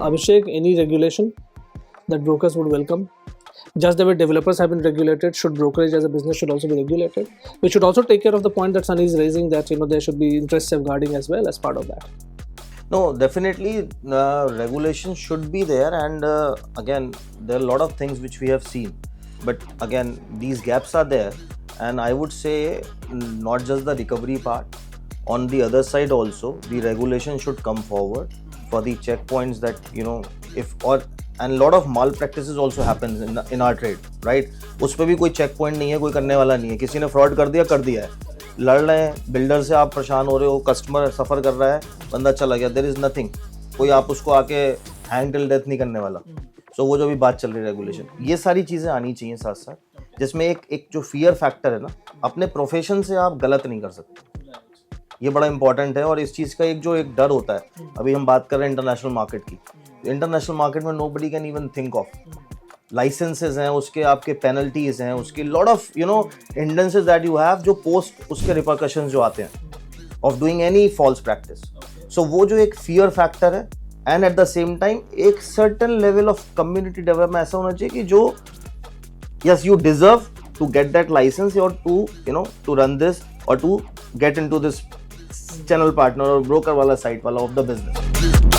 Abhishek, any regulation that brokers would welcome? Just the way developers have been regulated, should brokerage as a business should also be regulated? We should also take care of the point that Sunny is raising, that there should be interest safeguarding as well as part of that. No, definitely regulation should be there, and again, there are a lot of things which we have seen, but again, these gaps are there, and I would say not just the recovery part. On the other side also, the regulation should come forward for the checkpoints that and a lot of malpractices also happens in our trade, right? उस पे भी कोई check point नहीं है, कोई करने वाला नहीं है, किसी ने fraud कर दिया है, लड़ रहे हैं बिल्डर से, आप परेशान हो रहे हो, कस्टमर सफ़र कर रहा है, बंदा चला गया, there is nothing, कोई आप उसको आके hang till death नहीं करने वाला. So वो जो भी बात चल रही है रेगुलेशन, ये सारी चीज़ें आनी चाहिए साथ साथ, जिसमें एक जो फियर फैक्टर है ना, अपने प्रोफेशन से आप गलत नहीं कर सकते, ये बड़ा इंपॉर्टेंट है. और इस चीज़ का एक डर होता है. अभी हम बात कर रहे हैं इंटरनेशनल मार्केट की. इंटरनेशनल मार्केट में nobody can even think of. Licences हैं उसके, आपके पेनल्टीज हैं उसके, lot of hindrances that you have, जो पोस्ट उसके रिपरकशंस जो आते हैं of doing any false practice. So वो जो एक फियर फैक्टर है, and at the same time एक certain level of community development ऐसा होना चाहिए कि जो yes you deserve to get that licence और टू रन दिस और to get into this channel partner और ब्रोकर वाला साइट वाला ऑफ द बिजनेस.